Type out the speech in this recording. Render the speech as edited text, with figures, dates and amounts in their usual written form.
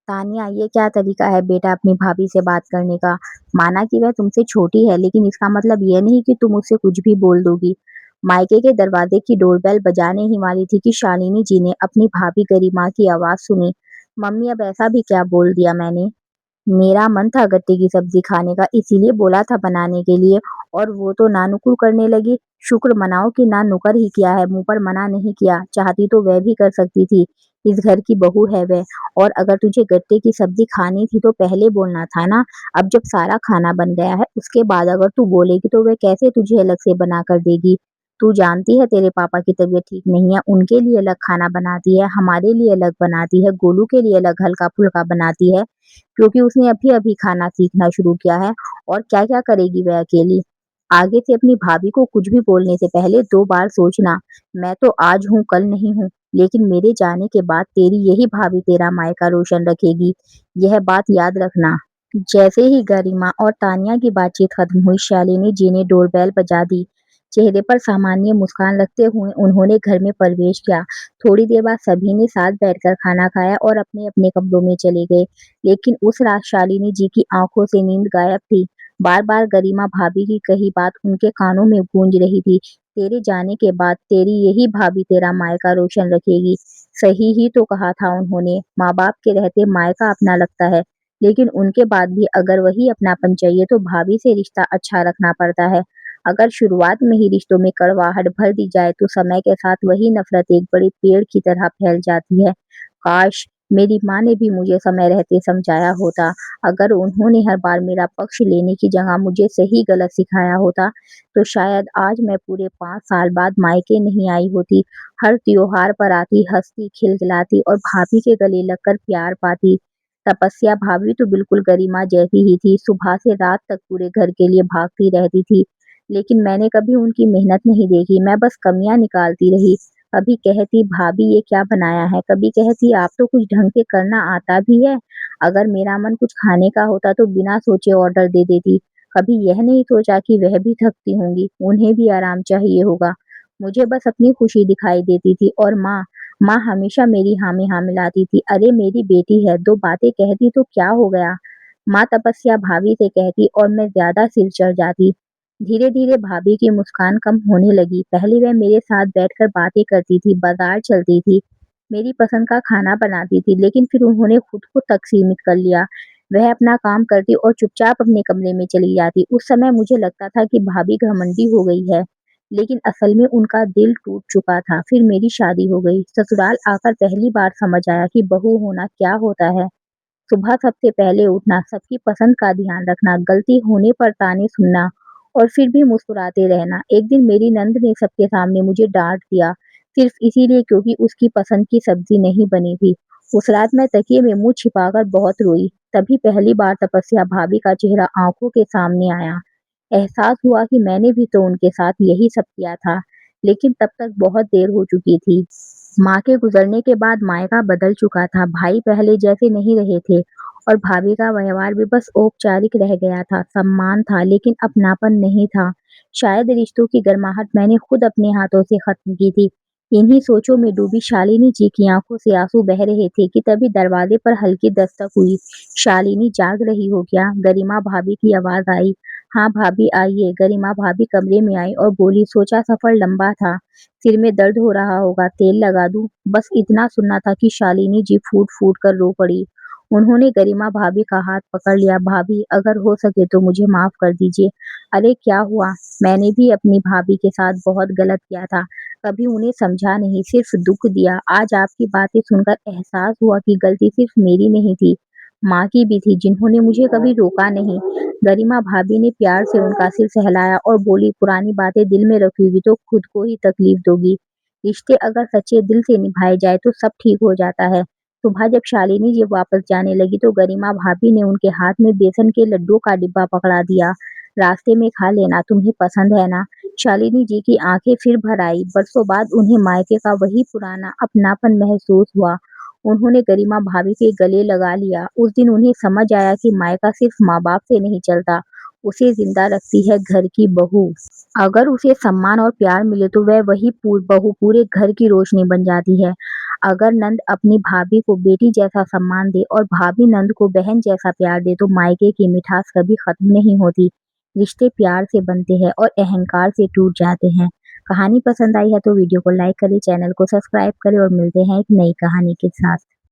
तानिया, ये क्या तरीका है बेटा अपनी भाभी से बात करने का? माना कि वह तुमसे छोटी है, लेकिन इसका मतलब ये नहीं कि तुम उससे कुछ भी बोल दोगी। मायके के दरवाजे की डोरबेल बजाने ही वाली थी कि शालिनी जी ने अपनी भाभी गरिमा की आवाज सुनी। मम्मी, अब ऐसा भी क्या बोल दिया मैंने? मेरा मन था गट्टे की सब्जी खाने का, इसीलिए बोला था बनाने के लिए, और वो तो नानुकुर करने लगी। शुक्र मनाओ कि ना नुकर ही किया है, मुंह पर मना नहीं किया। चाहती तो वह भी कर सकती थी, इस घर की बहू है वह। और अगर तुझे गट्टे की सब्जी खानी थी तो पहले बोलना था ना। अब जब सारा खाना बन गया है, उसके बाद अगर तू बोलेगी तो वह कैसे तुझे अलग से बना कर देगी? तू जानती है तेरे पापा की तबीयत ठीक नहीं है, उनके लिए अलग खाना बनाती है, हमारे लिए अलग बनाती है, गोलू के लिए अलग हल्का फुल्का बनाती है, क्योंकि उसने अभी-अभी खाना सीखना शुरू किया है। और क्या-क्या करेगी वह अकेली? आगे से अपनी भाभी को कुछ भी बोलने से पहले 2 बार सोचना। मैं तो आज हूँ, कल नहीं हूँ, लेकिन मेरे जाने के बाद तेरी यही भाभी तेरा मायका रोशन रखेगी। यह बात याद रखना। जैसे ही गरिमा और तानिया की बातचीत खत्म हुई, शालिनी जी ने डोरबेल बजा दी। चेहरे पर सामान्य मुस्कान रखते हुए उन्होंने घर में प्रवेश किया। थोड़ी देर बाद सभी ने साथ बैठकर खाना खाया और अपने-अपने कमरों में चले गए। लेकिन उस रात शालिनी जी की आंखों से नींद गायब थी। बार-बार गरिमा भाभी की कही बात उनके कानों में गूंज रही थी। तेरे जाने के बाद तेरी यही भाभी तेरा मायका रोशन रखेगी। सही ही तो कहा था उन्होंने। माँ-बाप के रहते मायका अपना लगता है, लेकिन उनके बाद भी अगर वही अपनापन चाहिए तो भाभी से रिश्ता अच्छा रखना पड़ता है। अगर शुरुआत में ही रिश्तों में कड़वाहट भर दी जाए तो समय के साथ वही नफरत एक बड़े पेड़ की तरह फैल जाती है। काश मेरी माँ ने भी मुझे समय रहते समझाया होता। अगर उन्होंने हर बार मेरा पक्ष लेने की जगह मुझे सही गलत सिखाया होता, तो शायद आज मैं पूरे 5 साल बाद मायके नहीं आई होती। हर त्योहार पर आती, हँसती, खिलखिलाती और भाभी के गले लगकर प्यार पाती। तपस्या भाभी तो बिल्कुल गरिमा जैसी ही थी, सुबह से रात तक पूरे घर के लिए भागती रहती थी। लेकिन मैंने कभी उनकी मेहनत नहीं देखी, मैं बस कमियाँ निकालती रही। कभी कहती भाभी ये क्या बनाया है, कभी कहती आप तो कुछ ढंग से करना आता भी है। अगर मेरा मन कुछ खाने का होता तो बिना सोचे ऑर्डर दे देती। कभी यह नहीं सोचा कि वह भी थकती होंगी, उन्हें भी आराम चाहिए होगा। मुझे बस अपनी खुशी दिखाई देती थी। और माँ, माँ हमेशा मेरी हाँ में हाँ मिलाती थी। अरे मेरी बेटी है, 2 बातें कहती तो क्या हो गया? माँ तपस्या भाभी से कहती और मैं ज्यादा सिर चढ़ जाती। धीरे-धीरे भाभी की मुस्कान कम होने लगी। पहले वह मेरे साथ बैठकर बातें करती थी, बाजार चलती थी, मेरी पसंद का खाना बनाती थी, लेकिन फिर उन्होंने खुद को तक सीमित कर लिया। वह अपना काम करती और चुपचाप अपने कमरे में चली जाती। उस समय मुझे लगता था कि भाभी घमंडी हो गई है, लेकिन असल में उनका दिल टूट चुका था। फिर मेरी शादी हो गई। ससुराल आकर पहली बार समझ आया कि बहू होना क्या होता है। सुबह सबसे पहले उठना, सबकी पसंद का ध्यान रखना, गलती होने पर ताने सुनना और फिर भी मुस्कुराते रहना। एक दिन मेरी नंद ने सबके सामने मुझे डाँट दिया, सिर्फ इसीलिए क्योंकि उसकी पसंद की सब्जी नहीं बनी थी। उस रात मैं तकिए में मुँह छिपाकर बहुत रोई। तभी पहली बार तपस्या भाभी का चेहरा आँखों के सामने आया। एहसास हुआ कि मैंने भी तो उनके साथ यही सब किया था, लेकिन तब तक बहुत देर हो चुकी थी। माँ के गुजरने के बाद मायका बदल चुका था, भाई पहले जैसे नहीं रहे थे और भाभी का व्यवहार भी बस औपचारिक रह गया था। सम्मान था लेकिन अपनापन नहीं था। शायद रिश्तों की गर्माहट मैंने खुद अपने हाथों से खत्म की थी। इन्हीं सोचों में डूबी शालिनी जी की आंखों से आंसू बह रहे थे कि तभी दरवाजे पर हल्की दस्तक हुई। शालिनी, जाग रही हो क्या? गरिमा भाभी की आवाज आई। हाँ भाभी आइए। गरिमा भाभी कमरे में आई और बोली, सोचा सफर लंबा था, सिर में दर्द हो रहा होगा, तेल लगा दूं? बस इतना सुनना था कि शालिनी जी फूट-फूट कर रो पड़ी। उन्होंने गरिमा भाभी का हाथ पकड़ लिया। भाभी, अगर हो सके तो मुझे माफ कर दीजिए। अरे क्या हुआ? मैंने भी अपनी भाभी के साथ बहुत गलत किया था। कभी उन्हें समझा नहीं, सिर्फ दुख दिया। आज आपकी बातें सुनकर एहसास हुआ कि गलती सिर्फ मेरी नहीं थी, माँ की भी थी, जिन्होंने मुझे कभी रोका नहीं। गरिमा भाभी ने प्यार से उनका सिर सहलाया और बोली, पुरानी बातें दिल में रखोगी तो खुद को ही तकलीफ दोगी। रिश्ते अगर सच्चे दिल से निभाए जाए तो सब ठीक हो जाता है। सुबह जब शालिनी जी वापस जाने लगी तो गरिमा भाभी ने उनके हाथ में बेसन के लड्डू का डिब्बा पकड़ा दिया। रास्ते में खा लेना, तुम्हें पसंद है ना? शालिनी जी की आंखें फिर भर आई। बरसों बाद उन्हें मायके का वही पुराना अपनापन महसूस हुआ। उन्होंने गरिमा भाभी के गले लगा लिया। उस दिन उन्हें समझ आया कि मायका सिर्फ माँ-बाप से नहीं चलता, उसे जिंदा रखती है घर की बहू। अगर उसे सम्मान और प्यार मिले तो वह वही बहू पूरे घर की रोशनी बन जाती है। अगर नंद अपनी भाभी को बेटी जैसा सम्मान दे और भाभी नंद को बहन जैसा प्यार दे तो मायके की मिठास कभी खत्म नहीं होती। रिश्ते प्यार से बनते हैं और अहंकार से टूट जाते हैं। कहानी पसंद आई है तो वीडियो को लाइक करें, चैनल को सब्सक्राइब करें और मिलते हैं एक नई कहानी के साथ।